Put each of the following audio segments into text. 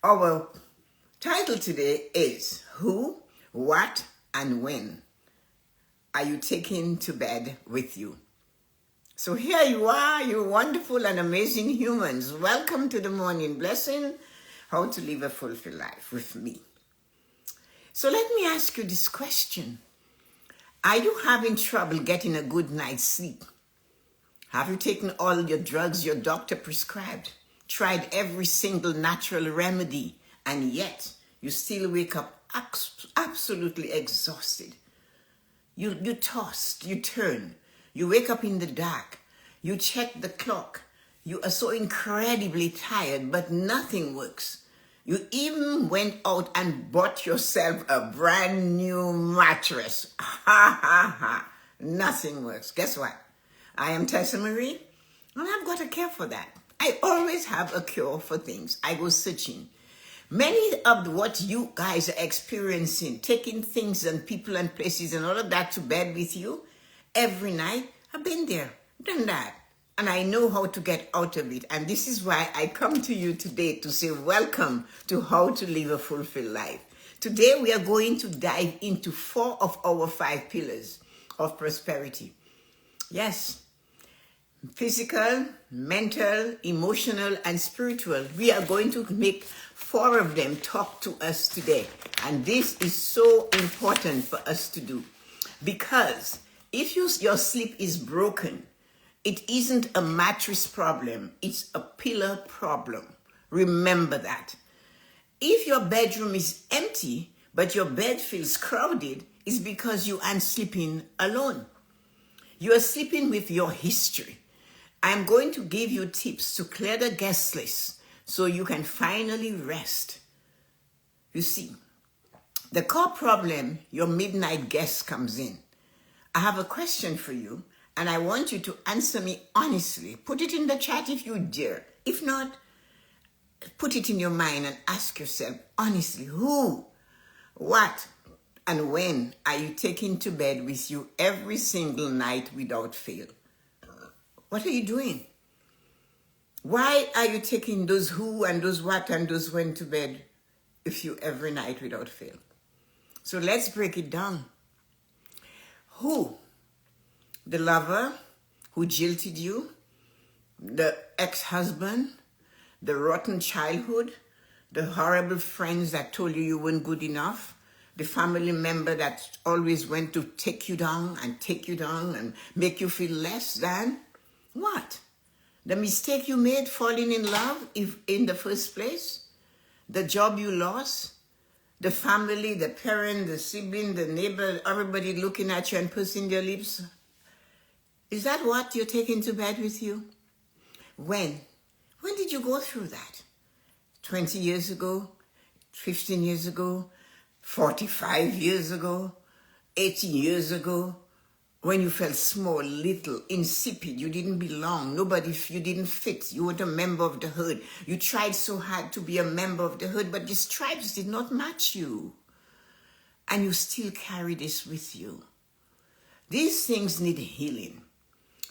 Our title today is Who, What, and When Are You Taking to Bed with You? So here you are, you wonderful and amazing humans. Welcome to the Morning Blessing, How to Live a Fulfilled Life with me. So let me ask you this question. Are you having trouble getting a good night's sleep? Have you taken all your drugs your doctor prescribed? Tried every single natural remedy, and yet you still wake up absolutely exhausted? You toss, you turn, you wake up in the dark, you check the clock, you are so incredibly tired, but nothing works. You even went out and bought yourself a brand new mattress. Ha ha ha. Nothing works. Guess what? I am Tessa-Marie, and I've got a cure for that. I always have a cure for things. I go searching. Many of what you guys are experiencing, taking things and people and places and all of that to bed with you every night, I've been there, done that. And I know how to get out of it. And this is why I come to you today to say welcome to How to Live a Fulfilled Life. Today we are going to dive into 4 of our 5 pillars of prosperity. Yes. Physical, mental, emotional, and spiritual. We are going to make 4 of them talk to us today. And this is so important for us to do. Because if your sleep is broken, it isn't a mattress problem. It's a pillar problem. Remember that. If your bedroom is empty, but your bed feels crowded, it's because you aren't sleeping alone. You are sleeping with your history. I'm going to give you tips to clear the guest list so you can finally rest. You see, the core problem, your midnight guest comes in. I have a question for you, and I want you to answer me honestly. Put it in the chat if you dare. If not, put it in your mind and ask yourself honestly, who, what, and when are you taking to bed with you every single night without fail? What are you doing? Why are you taking those who and those what and those when to bed with you every night without fail? So let's break it down. Who? The lover who jilted you, the ex-husband, the rotten childhood, the horrible friends that told you weren't good enough, the family member that always went to take you down and make you feel less than. What? The mistake you made falling in love in the first place? The job you lost? The family, the parent, the sibling, the neighbor, everybody looking at you and pursing their lips? Is that what you're taking to bed with you? When? When did you go through that? 20 years ago? 15 years ago? 45 years ago? 18 years ago? When you felt small, little, insipid, you didn't belong, you didn't fit, you weren't a member of the hood. You tried so hard to be a member of the hood, but the stripes did not match you. And you still carry this with you. These things need healing.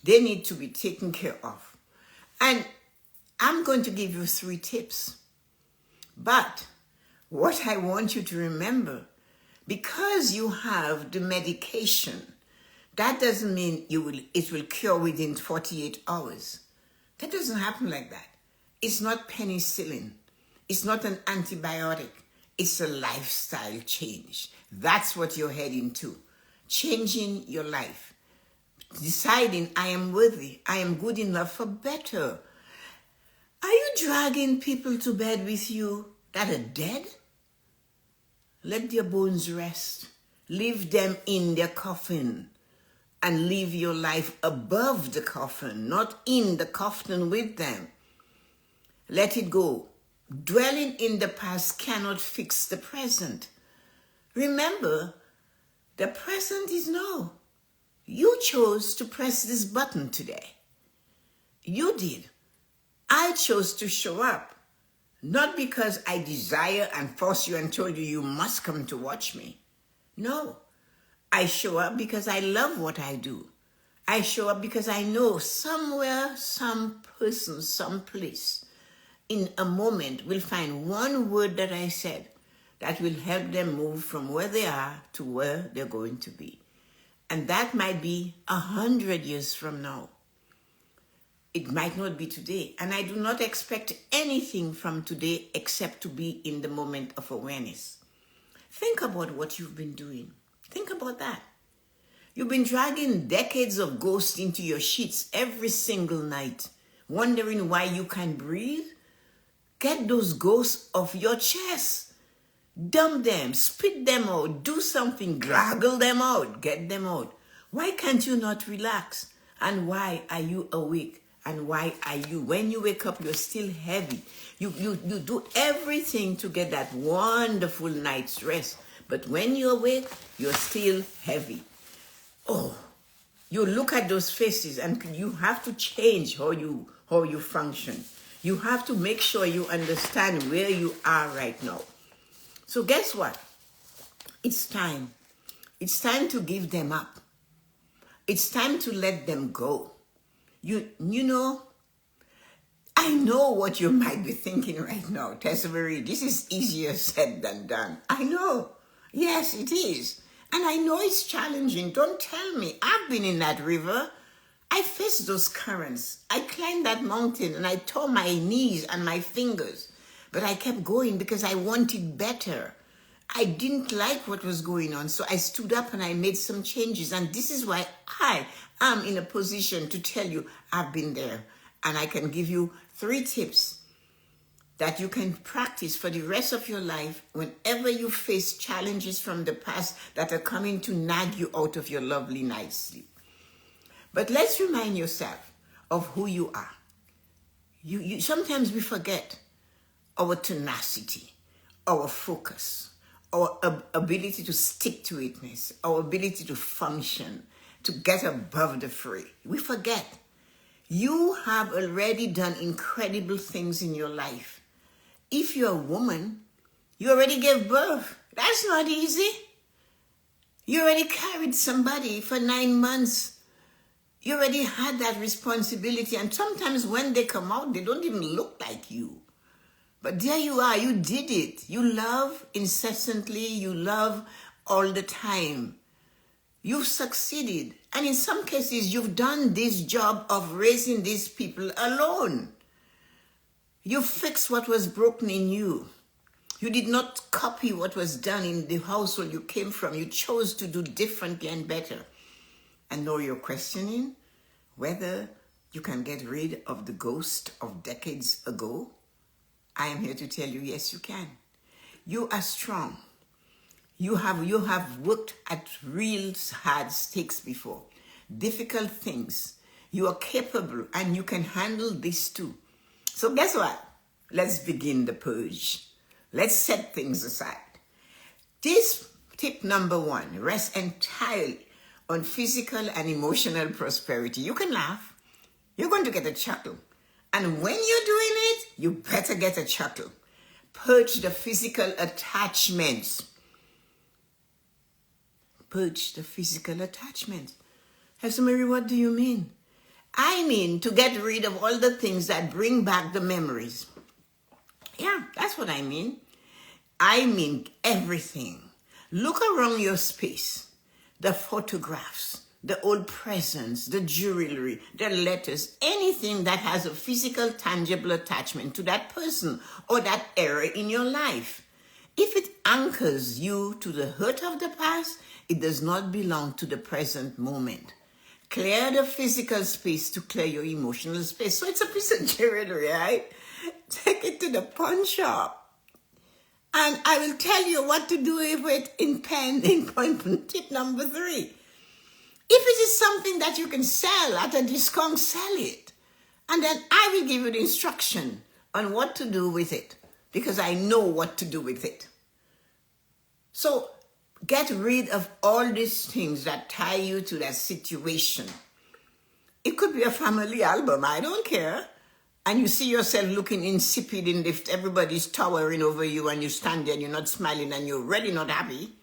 They need to be taken care of. And I'm going to give you 3 tips. But what I want you to remember, because you have the medication, that doesn't mean it will cure within 48 hours. That doesn't happen like that. It's not penicillin. It's not an antibiotic. It's a lifestyle change. That's what you're heading to. Changing your life. Deciding, I am worthy. I am good enough for better. Are you dragging people to bed with you that are dead? Let their bones rest. Leave them in their coffin. And live your life above the coffin, not in the coffin with them. Let it go. Dwelling in the past cannot fix the present. Remember, the present is now. You chose to press this button today. You did. I chose to show up. Not because I desire and force you and told you you must come to watch me. No. I show up because I love what I do. I show up because I know somewhere, some person, some place in a moment will find one word that I said that will help them move from where they are to where they're going to be. And that might be 100 years from now. It might not be today. And I do not expect anything from today except to be in the moment of awareness. Think about what you've been doing. Think about that. You've been dragging decades of ghosts into your sheets every single night, wondering why you can't breathe. Get those ghosts off your chest. Dump them, spit them out, do something, gargle them out, get them out. Why can't you not relax? And why are you awake? And why are you, when you wake up, you're still heavy? You do everything to get that wonderful night's rest. But when you awake, you're still heavy. Oh, you look at those faces and you have to change how you function. You have to make sure you understand where you are right now. So guess what? It's time. It's time to give them up. It's time to let them go. You know, I know what you might be thinking right now, Tessa-Marie. This is easier said than done. I know. Yes, it is. And I know it's challenging. Don't tell me. I've been in that river. I faced those currents. I climbed that mountain and I tore my knees and my fingers. But I kept going because I wanted better. I didn't like what was going on. So I stood up and I made some changes. And this is why I am in a position to tell you I've been there. And I can give you 3 tips that you can practice for the rest of your life whenever you face challenges from the past that are coming to nag you out of your lovely night's sleep. But let's remind yourself of who you are. You sometimes we forget our tenacity, our focus, our ability to stick to itness, our ability to function, to get above the fray. We forget. You have already done incredible things in your life. If you're a woman, you already gave birth. That's not easy. You already carried somebody for 9 months. You already had that responsibility. And sometimes when they come out, they don't even look like you. But there you are. You did it. You love incessantly. You love all the time. You've succeeded. And in some cases, you've done this job of raising these people alone. You fixed what was broken in you. You did not copy what was done in the household you came from. You chose to do differently and better. And now you're questioning whether you can get rid of the ghost of decades ago. I am here to tell you, yes, you can. You are strong. You have worked at real hard stakes before. Difficult things. You are capable and you can handle this too. So guess what? Let's begin the purge. Let's set things aside. This tip number 1 rests entirely on physical and emotional prosperity. You can laugh. You're going to get a chuckle. And when you're doing it, you better get a chuckle. Purge the physical attachments. Purge the physical attachments. Tessa-Marie, what do you mean? I mean to get rid of all the things that bring back the memories. Yeah, that's what I mean. I mean everything. Look around your space. The photographs, the old presents, the jewelry, the letters, anything that has a physical, tangible attachment to that person or that era in your life. If it anchors you to the hurt of the past, it does not belong to the present moment. Clear the physical space to clear your emotional space. So it's a piece of jewelry, right? Take it to the pawn shop. And I will tell you what to do with it in point tip number 3. If it is something that you can sell at a discount, sell it. And then I will give you the instruction on what to do with it, because I know what to do with it. So get rid of all these things that tie you to that situation. It could be a family album, I don't care. And you see yourself looking insipid in lift, everybody's towering over you and you stand there and you're not smiling and you're really not happy,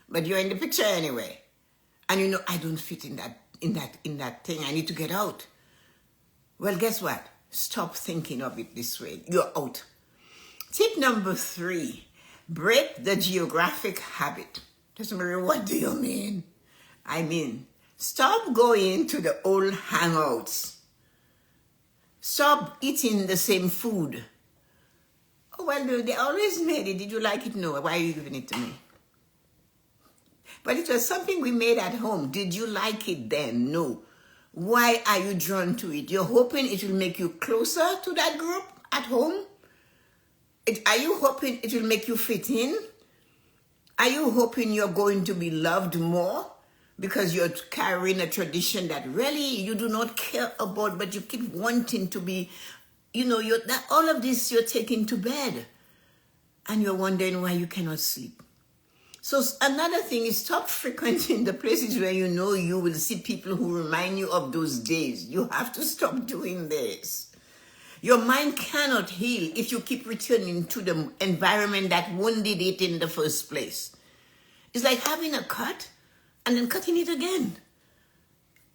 but you're in the picture anyway. And you know, I don't fit in that thing, I need to get out. Well, guess what? Stop thinking of it this way. You're out. Tip number 3, break the geographic habit. Tessa-Marie, what do you mean? I mean, stop going to the old hangouts. Stop eating the same food. Oh, well, they always made it. Did you like it? No. Why are you giving it to me? But it was something we made at home. Did you like it then? No. Why are you drawn to it? You're hoping it will make you closer to that group at home? Are you hoping it will make you fit in? Are you hoping you're going to be loved more because you're carrying a tradition that really you do not care about, but you keep wanting to be, all of this you're taking to bed and you're wondering why you cannot sleep. So another thing is, stop frequenting the places where you know you will see people who remind you of those days. You have to stop doing this. Your mind cannot heal if you keep returning to the environment that wounded it in the first place. It's like having a cut and then cutting it again.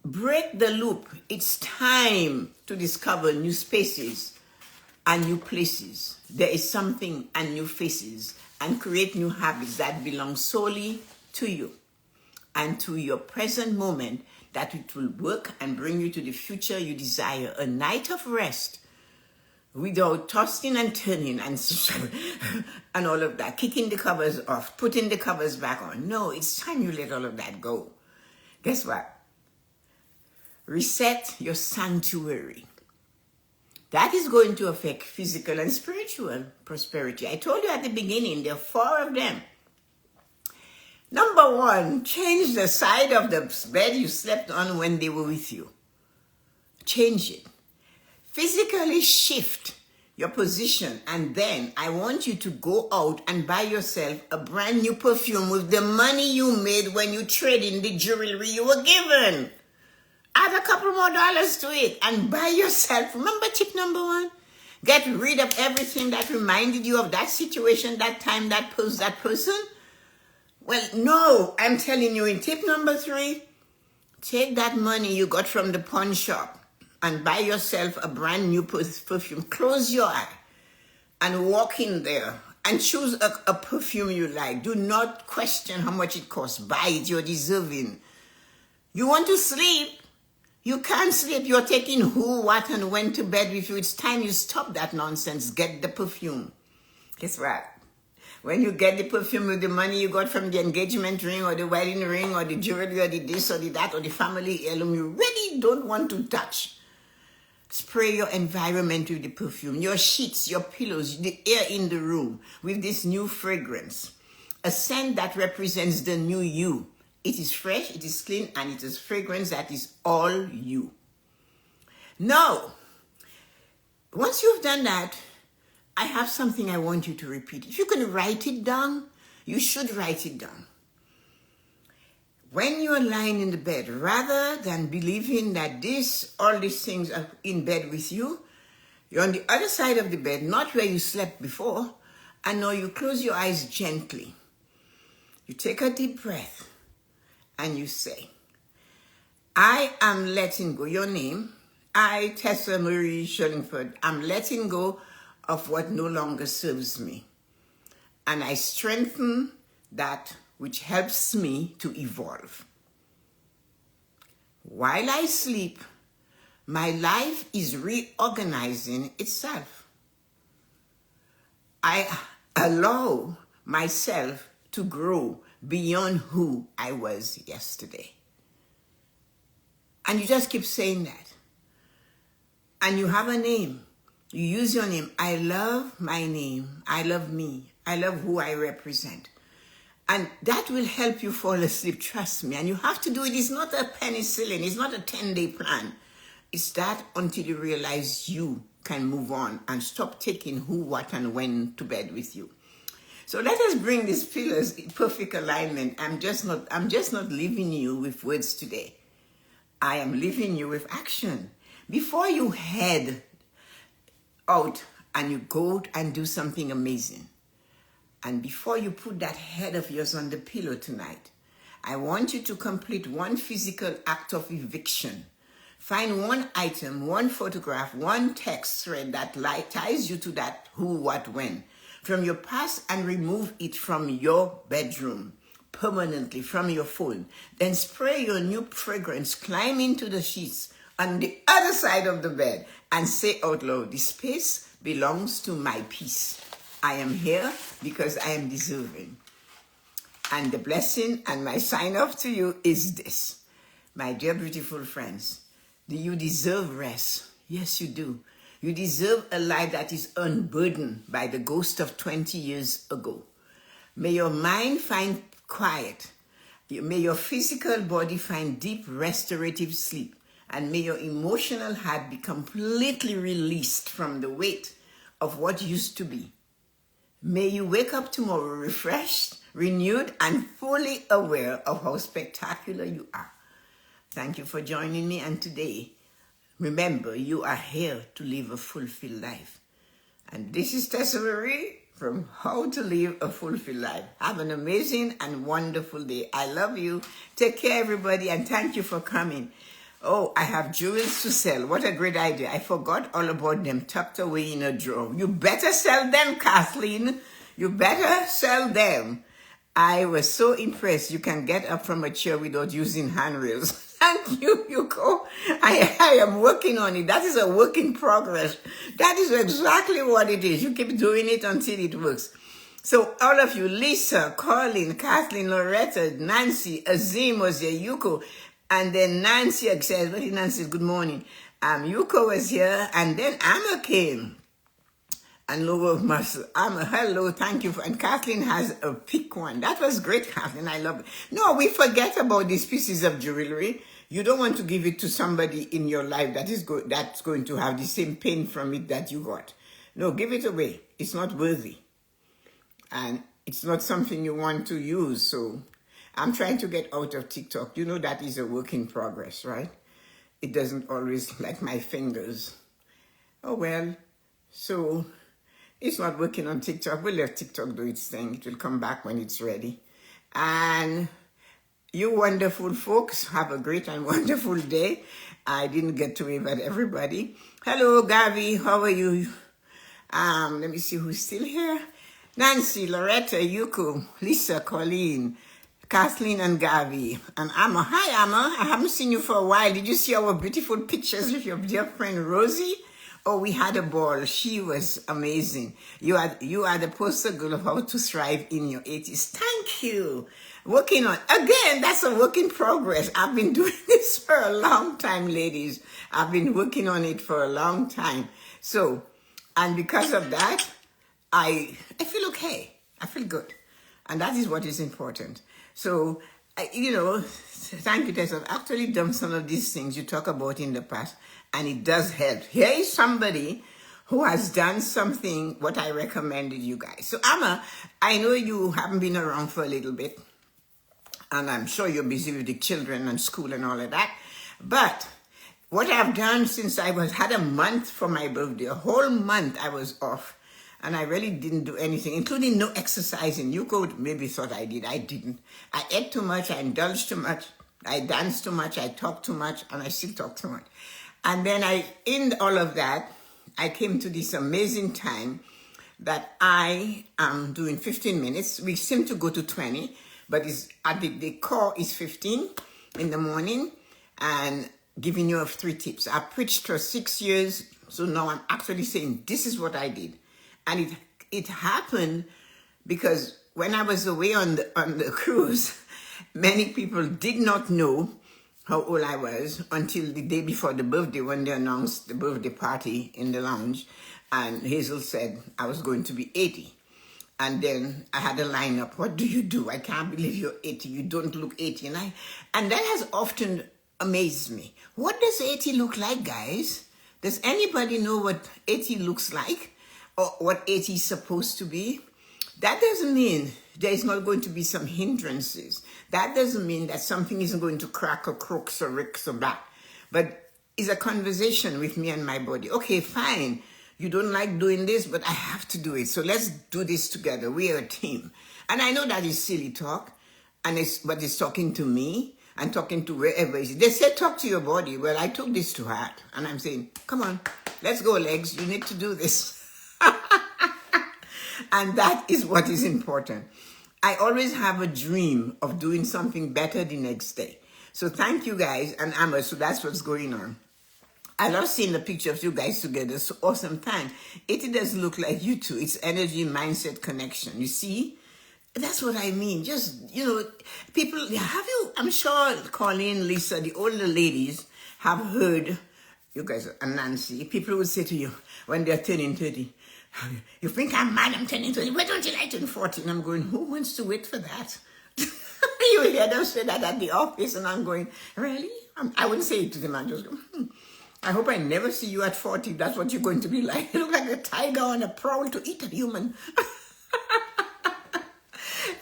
Break the loop. It's time to discover new spaces and new places. There is something and new faces, and create new habits that belong solely to you and to your present moment, that it will work and bring you to the future you desire. A night of rest without tossing and turning and all of that, kicking the covers off, putting the covers back on. No, it's time you let all of that go. Guess what? Reset your sanctuary. That is going to affect physical and spiritual prosperity. I told you at the beginning, there are 4 of them. Number 1, change the side of the bed you slept on when they were with you. Change it. Physically shift your position, and then I want you to go out and buy yourself a brand new perfume with the money you made when you traded in the jewelry you were given. Add a couple more dollars to it and buy yourself. Remember tip number 1? Get rid of everything that reminded you of that situation, that time, that person. Well, no, I'm telling you, in tip number 3, take that money you got from the pawn shop and buy yourself a brand new perfume. Close your eye and walk in there and choose a perfume you like. Do not question how much it costs. Buy it. You're deserving. You want to sleep? You can't sleep. You're taking who, what, and when to bed with you. It's time you stop that nonsense. Get the perfume. Guess what? When you get the perfume with the money you got from the engagement ring or the wedding ring or the jewelry or the this or the that or the family heirloom you really don't want to touch, spray your environment with the perfume, your sheets, your pillows, the air in the room with this new fragrance. A scent that represents the new you. It is fresh, it is clean, and it is fragrance that is all you. Now, once you've done that, I have something I want you to repeat. If you can write it down, you should write it down. When you're lying in the bed, rather than believing that all these things are in bed with you, you're on the other side of the bed, not where you slept before, and now you close your eyes gently. You take a deep breath. And you say, I am letting go. Your name, I, Tessa-Marie Shillingford, I'm letting go of what no longer serves me. And I strengthen that which helps me to evolve. While I sleep, my life is reorganizing itself. I allow myself to grow beyond who I was yesterday. And you just keep saying that. And you have a name. You use your name. I love my name. I love me. I love who I represent. And that will help you fall asleep, trust me. And you have to do it. It's not a penicillin. It's not a 10-day plan. It's that until you realize you can move on and stop taking who, what, and when to bed with you. So let us bring these pillars in perfect alignment. I'm just not leaving you with words today. I am leaving you with action. Before you head out and you go and do something amazing, and before you put that head of yours on the pillow tonight, I want you to complete one physical act of eviction Find one item, one photograph, one text thread that ties you to that who, what, when from your past and remove it from your bedroom permanently from your phone. Then spray your new fragrance, climb into the sheets on the other side of the bed and say out loud, "This space belongs to my peace. I am here because I am deserving." And the blessing and my sign off to you is this. My dear beautiful friends, do you deserve rest? Yes, you do. You deserve a life that is unburdened by the ghost of 20 years ago. May your mind find quiet. May your physical body find deep restorative sleep. And may your emotional heart be completely released from the weight of what used to be. May you wake up tomorrow refreshed, renewed, and fully aware of how spectacular you are. Thank you for joining me, and today, remember, you are here to live a fulfilled life. And this is Tessa-Marie from How to Live a Fulfilled Life. Have an amazing and wonderful day. I love you. Take care, everybody, and thank you for coming. Oh, I have jewels to sell. What a great idea. I forgot all about them, tucked away in a drawer. You better sell them, Kathleen. You better sell them. I was so impressed. You can get up from a chair without using handrails. Thank you, Yuko. I am working on it. That is a work in progress. That is exactly what it is. You keep doing it until it works. So all of you, Lisa, Colin, Kathleen, Loretta, Nancy, Azim was here, Yuko, and then Nancy says, what did Nancy say? Good morning. Yuko was here, and then Amma came. And Amma, hello, thank you. And Kathleen has a pick one. That was great, Kathleen. I love it. No, we forget about these pieces of jewelry. You don't want to give it to somebody in your life that's going to have the same pain from it that you got. No, give it away. It's not worthy. And it's not something you want to use. So I'm trying to get out of TikTok. You know that is a work in progress, right? It doesn't always like my fingers. Oh, well. So it's not working on TikTok. We'll let TikTok do its thing. It will come back when it's ready. And you wonderful folks, have a great and wonderful day. I didn't get to wave at everybody. Hello, Gavi. How are you? Let me see who's still here. Nancy, Loretta, Yuko, Lisa, Colleen, Kathleen, and Gavi. And Amma. Hi, Amma. I haven't seen you for a while. Did you see our beautiful pictures with your dear friend Rosie? Oh, we had a ball. She was amazing. You are the poster girl of how to thrive in your 80s. Thank you. Working on, again, that's a work in progress. I've been doing this for a long time, ladies. I've been working on it for a long time. So, and because of that, I feel okay. I feel good. And that is what is important. So, thank you, Tessa. I've actually done some of these things you talk about in the past, and it does help. Here is somebody who has done something, what I recommended you guys. So, Amma, I know you haven't been around for a little bit, and I'm sure you're busy with the children and school and all of that. But what I've done since I had a month for my birthday, a whole month I was off. And I really didn't do anything, including no exercising. You could maybe thought I did. I didn't. I ate too much. I indulged too much. I danced too much. I talked too much. And I still talk too much. And then in all of that, I came to this amazing time that I am doing 15 minutes. We seem to go to 20, but the core is 15 in the morning and giving you 3 tips. I preached for 6 years. So now I'm actually saying this is what I did. And it happened because when I was away on the cruise, many people did not know how old I was until the day before the birthday when they announced the birthday party in the lounge. And Hazel said I was going to be 80. And then I had a lineup. What do you do? I can't believe you're 80. You don't look 80. And that has often amazed me. What does 80 look like, guys? Does anybody know what 80 looks like? Or what 80 is supposed to be? That doesn't mean there is not going to be some hindrances. That doesn't mean that something isn't going to crack or crooks or ricks or back. But it's a conversation with me and my body. Okay, fine. You don't like doing this, but I have to do it. So let's do this together. We are a team. And I know that is silly talk, but it's talking to me. and talking to wherever it is. They say talk to your body. Well, I took this to heart, and I'm saying, come on, let's go, legs. You need to do this. And that is what is important. I always have a dream of doing something better the next day. So thank you guys, and Amma, so that's what's going on. I love seeing the picture of you guys together. So awesome time. It does look like you two. It's energy, mindset, connection. You see? That's what I mean. Just, people, have you, I'm sure Colleen, Lisa, the older ladies have heard, you guys, and Nancy, people would say to you when they're turning 30, you think I'm mad, I'm turning 30, why don't you like turn 40? And I'm going, who wants to wait for that? You hear them say that at the office, and I'm going, really? I wouldn't say it to them, I'm just going, I hope I never see you at 40. That's what you're going to be like. You look like a tiger on a prowl to eat a human.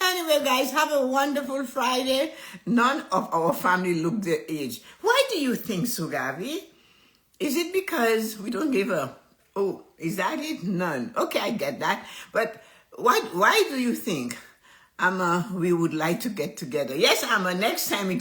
Anyway, guys, have a wonderful Friday. None of our family look their age. Why do you think so, Gavi? Is it because we don't give a... Oh, is that it? None. Okay, I get that. But why do you think we would like to get together? Yes, Amma, next time